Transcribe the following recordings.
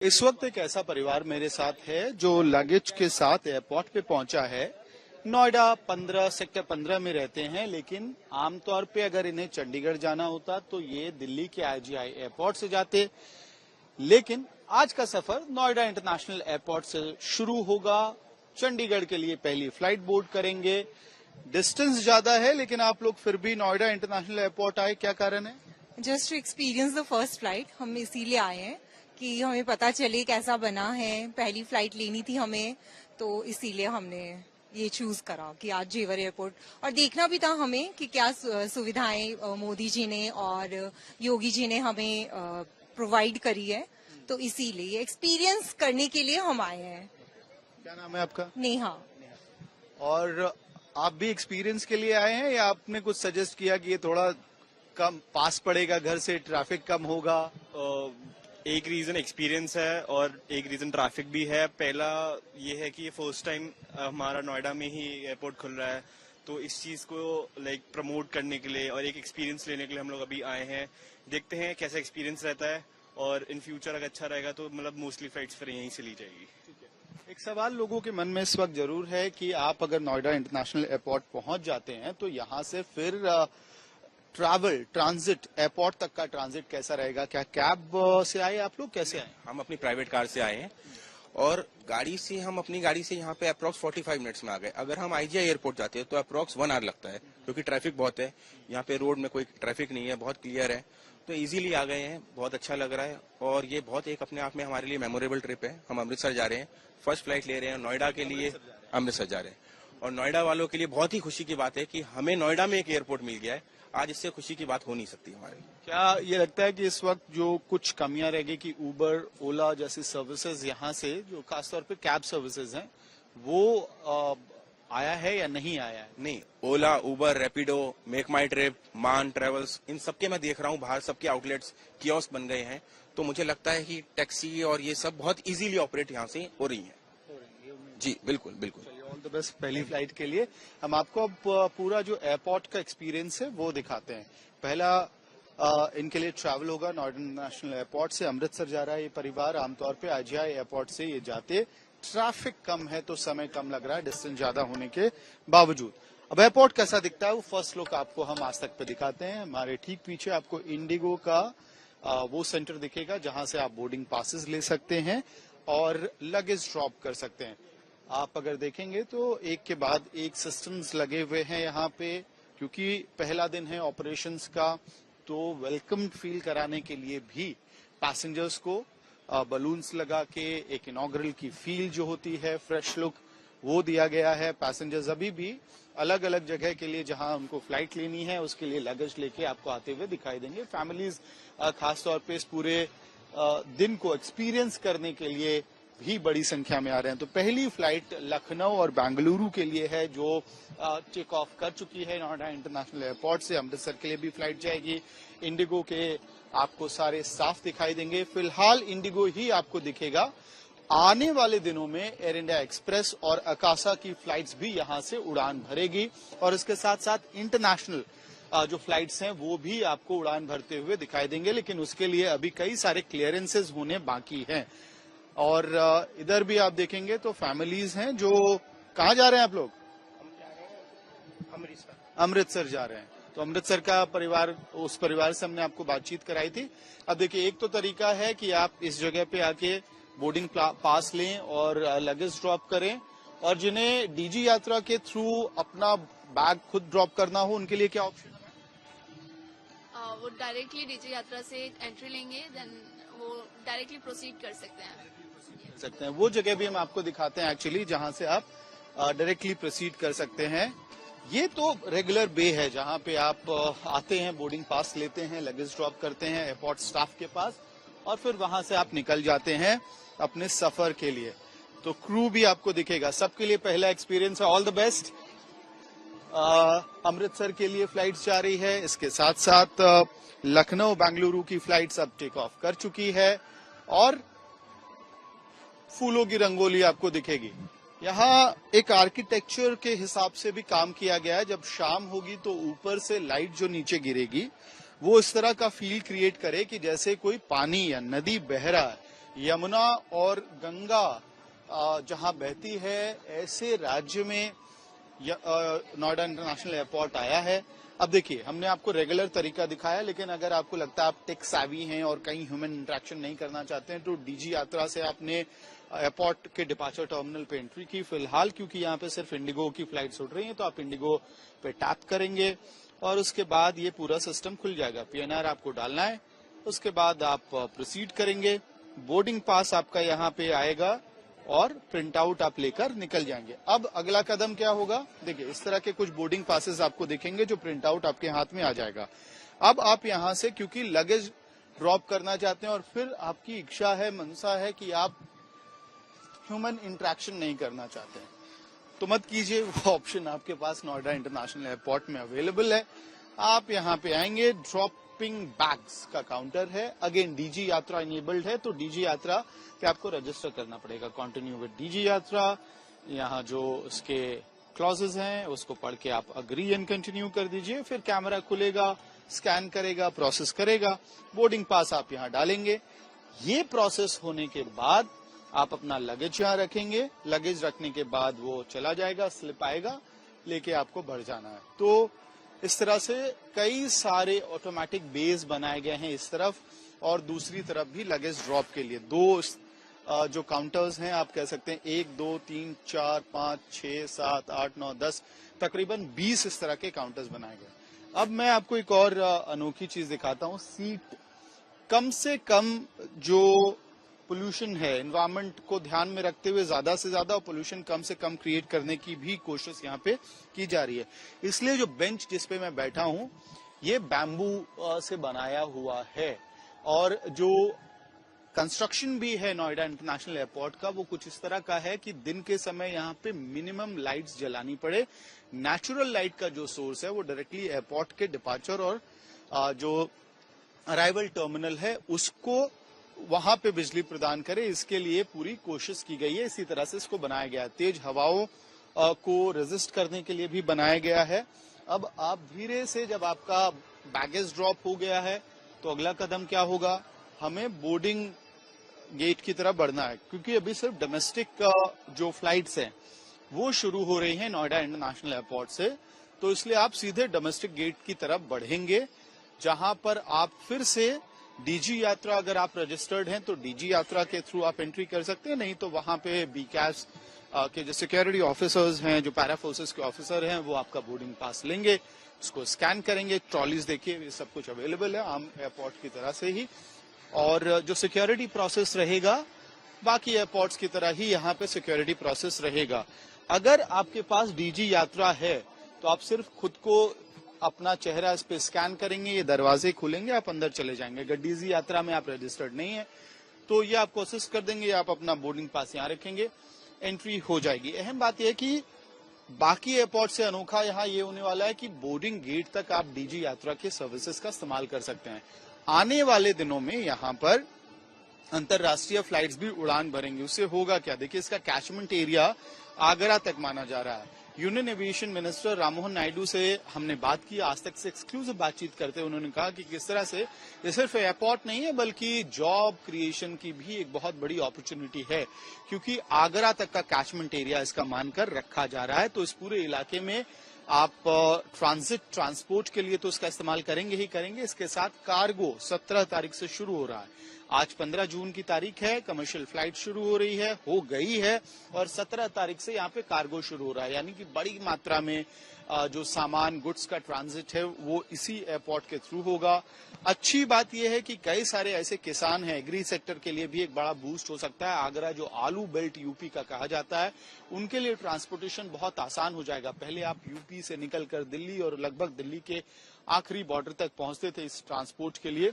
इस वक्त एक ऐसा परिवार मेरे साथ है जो लगेज के साथ एयरपोर्ट पे पहुंचा है। नोएडा 15 सेक्टर 15 में रहते हैं, लेकिन आमतौर पे अगर इन्हें चंडीगढ़ जाना होता तो ये दिल्ली के आईजीआई एयरपोर्ट से जाते। लेकिन आज का सफर नोएडा इंटरनेशनल एयरपोर्ट से शुरू होगा। चंडीगढ़ के लिए पहली फ्लाइट बोर्ड करेंगे। डिस्टेंस ज्यादा है, लेकिन आप लोग फिर भी नोएडा इंटरनेशनल एयरपोर्ट आए, क्या कारण है? Just to experience the first flight. हम इसीलिए आए हैं कि हमें पता चले कैसा बना है। पहली फ्लाइट लेनी थी हमें, तो इसीलिए हमने ये चूज करा कि आज जेवर एयरपोर्ट, और देखना भी था हमें कि क्या सुविधाएं मोदी जी ने और योगी जी ने हमें प्रोवाइड करी है। तो इसीलिए एक्सपीरियंस करने के लिए हम आए हैं। क्या नाम है आपका? नेहा। और आप भी एक्सपीरियंस के लिए आए हैं या आपने कुछ सजेस्ट किया कि ये थोड़ा कम पास पड़ेगा घर से, ट्रैफिक कम होगा? एक रीजन एक्सपीरियंस है और एक रीजन ट्रैफिक भी है। पहला ये है कि ये फर्स्ट टाइम हमारा नोएडा में ही एयरपोर्ट खुल रहा है, तो इस चीज को प्रमोट करने के लिए और एक एक्सपीरियंस लेने के लिए हम लोग अभी आए हैं। देखते हैं कैसा एक्सपीरियंस रहता है, और इन फ्यूचर अगर अच्छा रहेगा तो मोस्टली फ्लाइट्स फिर यहीं से ली जाएगी। एक सवाल लोगों के मन में इस वक्त जरूर है कि आप अगर नोएडा इंटरनेशनल एयरपोर्ट पहुंच जाते हैं तो यहाँ से फिर ट्रांजिट एयरपोर्ट तक का ट्रांजिट कैसा रहेगा? क्या कैब से आए आप लोग, कैसे आए? हम अपनी प्राइवेट कार से आए हैं और हम अपनी गाड़ी से यहाँ पे अप्रोक्स 45 मिनट्स में आ गए। अगर हम आईजीआई एयरपोर्ट जाते हैं तो अप्रोक्स 1 आवर लगता है, क्योंकि ट्रैफिक बहुत है। यहाँ पे रोड में कोई ट्रैफिक नहीं है, बहुत क्लियर है, तो इजीली आ गए हैं। बहुत अच्छा लग रहा है और ये बहुत एक अपने आप में हमारे लिए मेमोरेबल ट्रिप है। हम अमृतसर जा रहे हैं, फर्स्ट फ्लाइट ले रहे हैं नोएडा के लिए, अमृतसर जा रहे हैं। और नोएडा वालों के लिए बहुत ही खुशी की बात है कि हमें नोएडा में एक एयरपोर्ट मिल गया है। आज इससे खुशी की बात हो नहीं सकती हमारे। क्या ये लगता है कि इस वक्त जो कुछ कमियां रहेगी कि उबर, ओला जैसी सर्विसेज यहाँ से, जो खासतौर पे कैब सर्विसेज हैं, वो आया है या नहीं आया है? नहीं, ओला, उबर, रैपिडो, मेक माई ट्रिप, मान ट्रेवल्स, इन सबके मैं देख रहा हूँ बाहर सबके आउटलेट्स कियोस्क बन गए हैं। तो मुझे लगता है कि टैक्सी और ये सब बहुत इजीली ऑपरेट यहाँ से हो रही है। जी बिल्कुल बिल्कुल। ऑल द बेस्ट पहली फ्लाइट के लिए। हम आपको अब पूरा जो एयरपोर्ट का एक्सपीरियंस है वो दिखाते हैं। पहला इनके लिए ट्रैवल होगा नोएडा इंटरनेशनल एयरपोर्ट से। अमृतसर जा रहा है ये परिवार। आमतौर पे आईजीआई एयरपोर्ट से ये जाते। ट्रैफिक कम है तो समय कम लग रहा है, डिस्टेंस ज्यादा होने के बावजूद। अब एयरपोर्ट कैसा दिखता है वो फर्स्ट लुक आपको हम आज तक पे दिखाते हैं। हमारे ठीक पीछे आपको इंडिगो का वो सेंटर दिखेगा जहां से आप बोर्डिंग पासेस ले सकते हैं और लगेज ड्रॉप कर सकते हैं। आप अगर देखेंगे तो एक के बाद एक सिस्टम्स लगे हुए हैं यहाँ पे, क्योंकि पहला दिन है ऑपरेशंस का। तो वेलकम फील कराने के लिए भी पैसेंजर्स को बलून्स लगा के एक इनॉग्रल की फील जो होती है, फ्रेश लुक, वो दिया गया है। पैसेंजर्स अभी भी अलग अलग जगह के लिए जहां उनको फ्लाइट लेनी है उसके लिए लगेज लेके आपको आते हुए दिखाई देंगे। फैमिलीज खासतौर पे इस पूरे दिन को एक्सपीरियंस करने के लिए भी बड़ी संख्या में आ रहे हैं। तो पहली फ्लाइट लखनऊ और बेंगलुरु के लिए है जो टेक ऑफ कर चुकी है नोएडा इंटरनेशनल एयरपोर्ट से। अमृतसर के लिए भी फ्लाइट जाएगी। इंडिगो के आपको सारे स्टाफ दिखाई देंगे। फिलहाल इंडिगो ही आपको दिखेगा। आने वाले दिनों में एयर इंडिया एक्सप्रेस और अकासा की फ्लाइट्स भी यहां से उड़ान भरेगी, और इसके साथ साथ इंटरनेशनल जो फ्लाइट्स हैं वो भी आपको उड़ान भरते हुए दिखाई देंगे। लेकिन उसके लिए अभी कई सारे क्लियरेंसेज होने बाकी हैं। और इधर भी आप देखेंगे तो फैमिलीज हैं जो, कहाँ जा रहे हैं आप लोग? अमृतसर जा रहे हैं। तो अमृतसर का परिवार, उस परिवार से हमने आपको बातचीत कराई थी। अब देखिए, एक तो तरीका है कि आप इस जगह पे आके बोर्डिंग पास लें और लगेज ड्रॉप करें, और जिन्हें डीजी यात्रा के थ्रू अपना बैग खुद ड्रॉप करना हो उनके लिए क्या ऑप्शन है? वो डायरेक्टली डीजी यात्रा से एंट्री लेंगे, देन वो डायरेक्टली प्रोसीड कर सकते हैं। वो जगह भी हम आपको दिखाते हैं एक्चुअली, जहां से आप डायरेक्टली प्रोसीड कर सकते हैं। ये तो रेगुलर बे है जहां पे आप आते हैं, बोर्डिंग पास लेते हैं, लगेज ड्रॉप करते हैं एयरपोर्ट स्टाफ के पास, और फिर वहां से आप निकल जाते हैं अपने सफर के लिए। तो क्रू भी आपको दिखेगा। सबके लिए पहला एक्सपीरियंस है। All the best. अमृतसर के लिए फ्लाइट्स जा रही है। इसके साथ साथ लखनऊ बेंगलुरु की फ्लाइट्स अब टेक ऑफ कर चुकी है, और फूलों की रंगोली आपको दिखेगी। यहाँ एक आर्किटेक्चर के हिसाब से भी काम किया गया है। जब शाम होगी तो ऊपर से लाइट जो नीचे गिरेगी वो इस तरह का फील क्रिएट करे कि जैसे कोई पानी या नदी बह रहा है। यमुना और गंगा जहां बहती है, ऐसे राज्य में नोएडा इंटरनेशनल एयरपोर्ट आया है। अब देखिए, हमने आपको रेगुलर तरीका दिखाया, लेकिन अगर आपको लगता है आप टेक savvy हैं और कहीं ह्यूमन इंटरेक्शन नहीं करना चाहते हैं, तो डीजी यात्रा से आपने एयरपोर्ट के डिपार्चर टर्मिनल पे एंट्री की। फिलहाल क्योंकि यहाँ पे सिर्फ इंडिगो की फ्लाइट्स उड़ रही हैं, तो आप इंडिगो पे टैप करेंगे और उसके बाद ये पूरा सिस्टम खुल जाएगा। पीएनआर आपको डालना है, उसके बाद आप प्रोसीड करेंगे। बोर्डिंग पास आपका यहाँ पे आएगा और प्रिंट आउट आप लेकर निकल जाएंगे। अब अगला कदम क्या होगा? देखिए, इस तरह के कुछ बोर्डिंग पासेस आपको दिखेंगे जो प्रिंट आउट आपके हाथ में आ जाएगा। अब आप यहां से क्योंकि लगेज ड्रॉप करना चाहते हैं और फिर आपकी इच्छा है, मनसा है कि आप ह्यूमन इंटरेक्शन नहीं करना चाहते हैं, तो मत कीजिए। वो ऑप्शन आपके पास नोएडा इंटरनेशनल एयरपोर्ट में अवेलेबल है। आप यहाँ पे आएंगे, ड्रॉपिंग बैग्स का काउंटर है। अगेन डीजी यात्रा इनेबल्ड है, तो डीजी यात्रा पे आपको रजिस्टर करना पड़ेगा। कंटिन्यू विद डीजी यात्रा, यहाँ जो उसके क्लॉजेज हैं उसको पढ़ के आप अग्री एंड कंटिन्यू कर दीजिए। फिर कैमरा खुलेगा, स्कैन करेगा, प्रोसेस करेगा। बोर्डिंग पास आप यहाँ डालेंगे। ये प्रोसेस होने के बाद आप अपना लगेज यहाँ रखेंगे। लगेज रखने के बाद वो चला जाएगा, स्लिप आएगा, लेके आपको बढ़ जाना है। तो इस तरह से कई सारे ऑटोमेटिक बेस बनाए गए हैं इस तरफ, और दूसरी तरफ भी लगेज ड्रॉप के लिए दो जो काउंटर्स हैं, आप कह सकते हैं 1 2 3 4 5 6 7 8 9 10, तकरीबन 20 इस तरह के काउंटर्स बनाए गए। अब मैं आपको एक और अनोखी चीज दिखाता हूँ। सीट कम से कम जो पोल्यूशन है, एनवायरनमेंट को ध्यान में रखते हुए ज्यादा से ज्यादा पोल्यूशन कम से कम क्रिएट करने की भी कोशिश यहाँ पे की जा रही है। इसलिए जो बेंच जिसपे मैं बैठा हूँ ये बैम्बू से बनाया हुआ है, और जो कंस्ट्रक्शन भी है नोएडा इंटरनेशनल एयरपोर्ट का वो कुछ इस तरह का है कि दिन के समय यहाँ पे मिनिमम लाइट्स जलानी पड़े। नेचुरल लाइट का जो सोर्स है वो डायरेक्टली एयरपोर्ट के डिपार्चर और जो अराइवल टर्मिनल है उसको वहां पे बिजली प्रदान करे, इसके लिए पूरी कोशिश की गई है। इसी तरह से इसको बनाया गया है। तेज हवाओं को रेजिस्ट करने के लिए भी बनाया गया है। अब आप धीरे से, जब आपका बैगेज ड्रॉप हो गया है, तो अगला कदम क्या होगा? हमें बोर्डिंग गेट की तरफ बढ़ना है, क्योंकि अभी सिर्फ डोमेस्टिक जो फ्लाइट्स हैं वो शुरू हो रही हैं नोएडा इंटरनेशनल एयरपोर्ट से, तो इसलिए आप सीधे डोमेस्टिक गेट की तरफ बढ़ेंगे, जहां पर आप फिर से डीजी यात्रा, अगर आप रजिस्टर्ड हैं तो डीजी यात्रा के थ्रू आप एंट्री कर सकते हैं, नहीं तो वहां पे बीकैस के जो सिक्योरिटी ऑफिसर्स हैं, जो पैरा फोर्सेस के ऑफिसर हैं, वो आपका बोर्डिंग पास लेंगे, उसको स्कैन करेंगे। ट्रॉलीज देखिए, ये सब कुछ अवेलेबल है आम एयरपोर्ट की तरह से ही, और जो सिक्योरिटी प्रोसेस रहेगा बाकी एयरपोर्ट्स की तरह ही यहाँ पे सिक्योरिटी प्रोसेस रहेगा। अगर आपके पास डीजी यात्रा है तो आप सिर्फ खुद को अपना चेहरा इस पे स्कैन करेंगे, ये दरवाजे खुलेंगे, आप अंदर चले जाएंगे। अगर डीजी यात्रा में आप रजिस्टर्ड नहीं है तो ये आपको असिस्ट कर देंगे, आप अपना बोर्डिंग पास यहाँ रखेंगे, एंट्री हो जाएगी। अहम बात यह है कि बाकी एयरपोर्ट से अनोखा यहाँ ये होने वाला है कि बोर्डिंग गेट तक आप डीजी यात्रा के सर्विसेज का इस्तेमाल कर सकते हैं। आने वाले दिनों में यहाँ पर अंतरराष्ट्रीय फ्लाइट्स भी उड़ान भरेंगी। उससे होगा क्या? देखिए, इसका कैचमेंट एरिया आगरा तक माना जा रहा है। Union aviation minister Rammohan Naidu से हमने बात की, आज तक से एक्सक्लूसिव बातचीत करते हुए उन्होंने कहा कि किस तरह से ये सिर्फ एयरपोर्ट नहीं है बल्कि जॉब क्रिएशन की भी एक बहुत बड़ी अपॉर्चुनिटी है, क्योंकि आगरा तक का कैचमेंट एरिया इसका मानकर रखा जा रहा है। तो इस पूरे इलाके में आप ट्रांसपोर्ट के लिए तो इसका इस्तेमाल करेंगे ही करेंगे। इसके साथ कार्गो 17 तारीख से शुरू हो रहा है। आज 15 जून की तारीख है, कमर्शियल फ्लाइट शुरू हो रही है, हो गई है, और 17 तारीख से यहाँ पे कार्गो शुरू हो रहा है, यानी कि बड़ी मात्रा में जो सामान गुड्स का ट्रांजिट है वो इसी एयरपोर्ट के थ्रू होगा। अच्छी बात यह है कि कई सारे ऐसे किसान हैं, एग्री सेक्टर के लिए भी एक बड़ा बूस्ट हो सकता है। आगरा जो आलू बेल्ट यूपी का कहा जाता है, उनके लिए ट्रांसपोर्टेशन बहुत आसान हो जाएगा। पहले आप यूपी से निकलकर दिल्ली और लगभग दिल्ली के आखिरी बॉर्डर तक पहुंचते थे इस ट्रांसपोर्ट के लिए,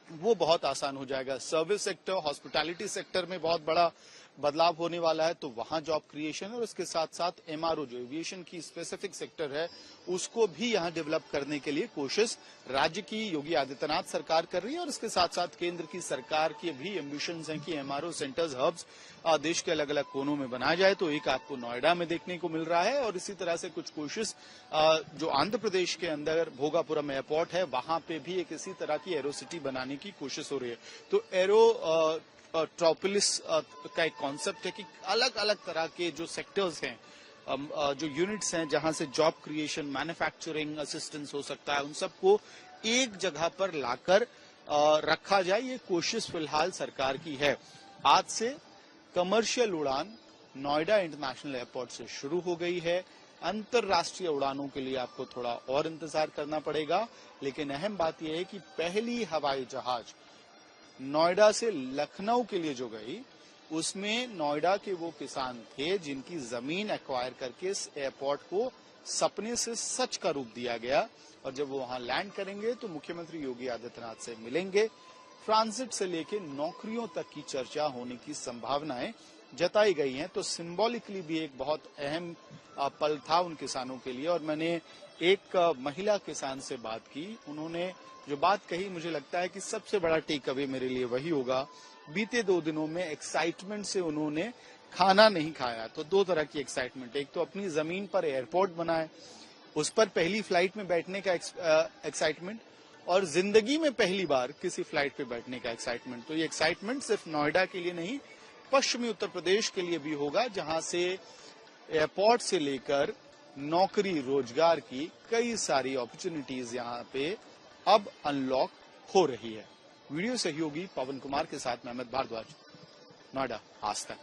वो बहुत आसान हो जाएगा। सर्विस सेक्टर, हॉस्पिटैलिटी सेक्टर में बहुत बड़ा बदलाव होने वाला है, तो वहां जॉब क्रिएशन और इसके साथ साथ एमआरओ जो एविएशन की स्पेसिफिक सेक्टर है उसको भी यहां डेवलप करने के लिए कोशिश राज्य की योगी आदित्यनाथ सरकार कर रही है, और इसके साथ साथ केंद्र की सरकार की भी एम्बिशंस हैं कि एमआरओ सेंटर्स, हब्स देश के अलग अलग कोनों में बनाया जाए। तो एक आपको नोएडा में देखने को मिल रहा है, और इसी तरह से कुछ कोशिश जो आंध्र प्रदेश के अंदर भोगापुरम एयरपोर्ट है वहां पे भी एक इसी तरह की एरो सिटी बनाने की कोशिश हो रही है। तो एरो ट्रोपोलिस का एक कॉन्सेप्ट है कि अलग अलग तरह के जो सेक्टर्स हैं, जो यूनिट्स हैं जहां से जॉब क्रिएशन, मैन्युफैक्चरिंग असिस्टेंस हो सकता है, उन सबको एक जगह पर लाकर रखा जाए। ये कोशिश फिलहाल सरकार की है। आज से कमर्शियल उड़ान नोएडा इंटरनेशनल एयरपोर्ट से शुरू हो गई है। अंतरराष्ट्रीय उड़ानों के लिए आपको थोड़ा और इंतजार करना पड़ेगा, लेकिन अहम बात यह है कि पहली हवाई जहाज नोएडा से लखनऊ के लिए जो गई, उसमें नोएडा के वो किसान थे जिनकी जमीन एक्वायर करके इस एयरपोर्ट को सपने से सच का रूप दिया गया। और जब वो वहां लैंड करेंगे तो मुख्यमंत्री योगी आदित्यनाथ से मिलेंगे। ट्रांजिट से लेकर नौकरियों तक की चर्चा होने की संभावनाएं जताई गई हैं। तो सिंबॉलिकली भी एक बहुत अहम पल था उन किसानों के लिए। और मैंने एक महिला किसान से बात की, उन्होंने जो बात कही, मुझे लगता है कि सबसे बड़ा टेक अवे मेरे लिए वही होगा। बीते 2 दिनों में एक्साइटमेंट से उन्होंने खाना नहीं खाया। तो 2 तरह की एक्साइटमेंट, एक तो अपनी जमीन पर एयरपोर्ट बना है, उस पर पहली फ्लाइट में बैठने का एक्साइटमेंट, और जिंदगी में पहली बार किसी फ्लाइट पे बैठने का एक्साइटमेंट। तो ये एक्साइटमेंट सिर्फ नोएडा के लिए नहीं, पश्चिमी उत्तर प्रदेश के लिए भी होगा, जहां से एयरपोर्ट से लेकर नौकरी रोजगार की कई सारी अपॉर्चुनिटीज यहां पे अब अनलॉक हो रही है। वीडियो सहयोगी पवन कुमार के साथ मैं अमित भारद्वाज, नोएडा, आज तक।